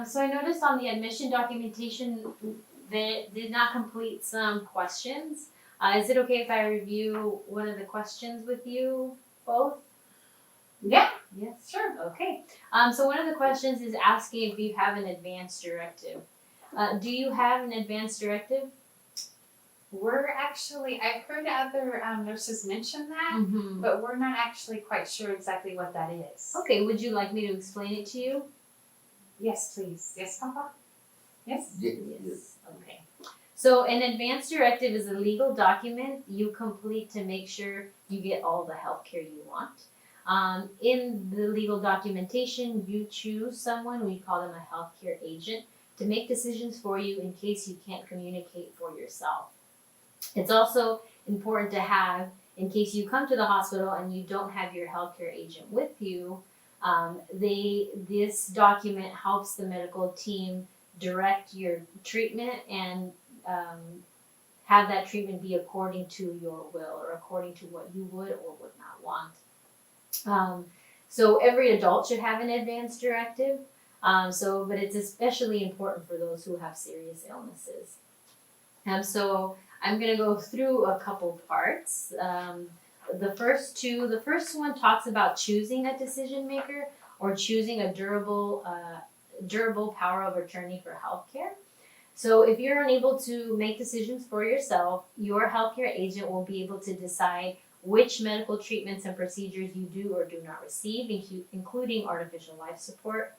So I noticed on the admission documentation they did not complete some questions. Is it okay if I review one of the questions with you both? Yeah. Yes. Sure. Okay. So one of the questions is asking if you have an advance directive. Do you have an advance directive? We're actually, I've heard other nurses mention that, Mm-hmm. but we're not actually quite sure exactly what that is. Okay. Would you like me to explain it to you? Yes, please. Yes, Papa? Yes? Yes. Okay. So an advance directive is a legal document you complete to make sure you get all the health care you want. In the legal documentation, you choose someone, we call them a healthcare agent, to make decisions for you in case you can't communicate for yourself. It's also important to have, in case you come to the hospital and you don't have your healthcare agent with you, this document helps the medical team direct your treatment and have that treatment be according to your will or according to what you would or would not want. So every adult should have an advance directive. But it's especially important for those who have serious illnesses. So I'm going to go through a couple parts. The first one talks about choosing a decision maker or choosing a durable power of attorney for healthcare. So if you're unable to make decisions for yourself, your healthcare agent will be able to decide which medical treatments and procedures you do or do not receive, including artificial life support.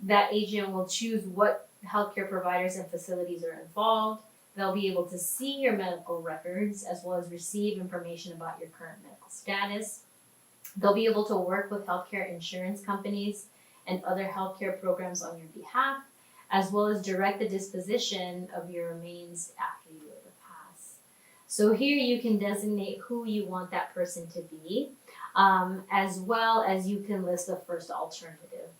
That agent will choose what healthcare providers and facilities are involved. They'll be able to see your medical records as well as receive information about your current medical status. They'll be able to work with healthcare insurance companies and other healthcare programs on your behalf, as well as direct the disposition of your remains after you were to pass. So here you can designate who you want that person to be, as well as you can list a first alternative.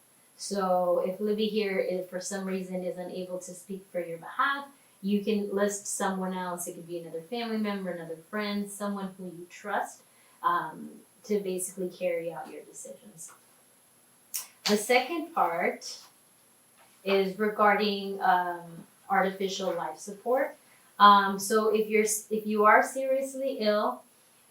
So if Libby here, if for some reason is unable to speak for your behalf, you can list someone else. It could be another family member, another friend, someone who you trust, to basically carry out your decisions. The second part is regarding artificial life support. So if you are seriously ill,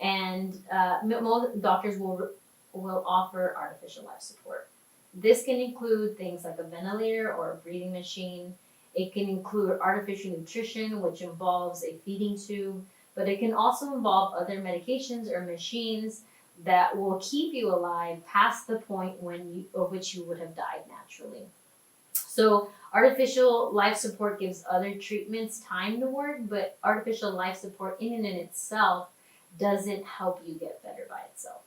and most doctors will offer artificial life support. This can include things like a ventilator or a breathing machine. It can include artificial nutrition, which involves a feeding tube, but it can also involve other medications or machines that will keep you alive past the point of which you would have died naturally. So artificial life support gives other treatments time to work, but artificial life support in and in itself doesn't help you get better by itself.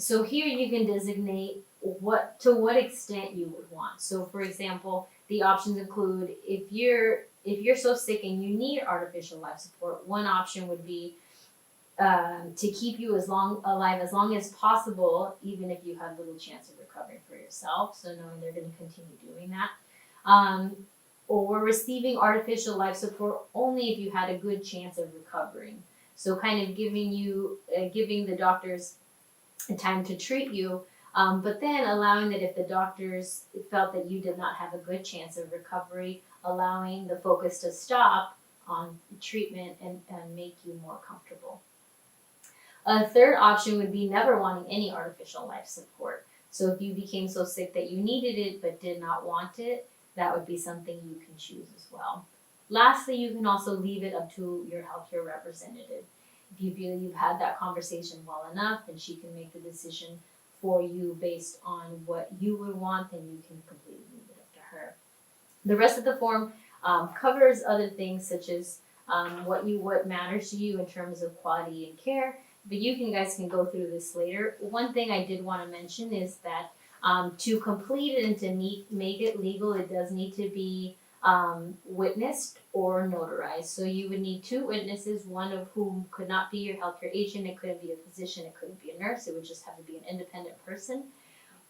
So here you can designate to what extent you would want. So for example, the options include if you're so sick and you need artificial life support, one option would be to keep you alive as long as possible, even if you have little chance of recovering for yourself. So knowing they're going to continue doing that. Or receiving artificial life support only if you had a good chance of recovering. So kind of giving the doctors time to treat you, but then allowing that if the doctors felt that you did not have a good chance of recovery, allowing the focus to stop on treatment and make you more comfortable. A third option would be never wanting any artificial life support. So if you became so sick that you needed it but did not want it, that would be something you can choose as well. Lastly, you can also leave it up to your healthcare representative. If you feel you've had that conversation well enough and she can make the decision for you based on what you would want, then you can completely leave it up to her. The rest of the form covers other things such as what matters to you in terms of quality and care, but you guys can go through this later. One thing I did want to mention is that to complete it and to make it legal, it does need to be witnessed or notarized. So you would need two witnesses, one of whom could not be your healthcare agent, it couldn't be a physician, it couldn't be a nurse, it would just have to be an independent person.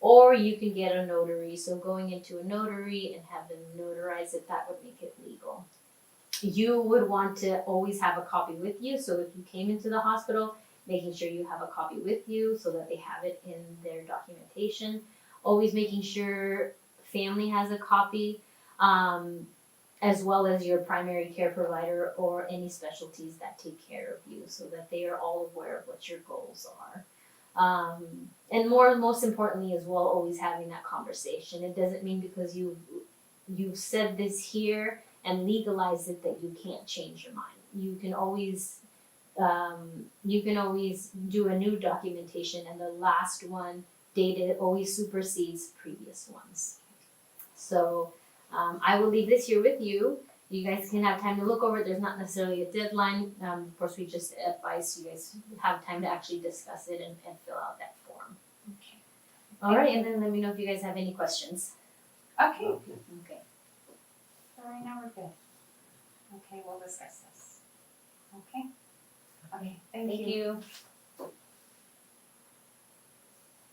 Or you can get a notary. So going into a notary and have them notarize it, that would make it legal. You would want to always have a copy with you. So if you came into the hospital, making sure you have a copy with you so that they have it in their documentation. Always making sure family has a copy, as well as your primary care provider or any specialties that take care of you, so that they are all aware of what your goals are. And most importantly as well, always having that conversation. It doesn't mean because you've said this here and legalized it that you can't change your mind. You can always do a new documentation, and the last one dated always supersedes previous ones. So I will leave this here with you. You guys can have time to look over it. There's not necessarily a deadline. Of course, we just advise you guys have time to actually discuss it and fill out that form. Okay. All right, and then let me know if you guys have any questions. Okay. Okay. So right now we're good. Okay, we'll discuss this. Okay. Okay. Thank you. Thank you.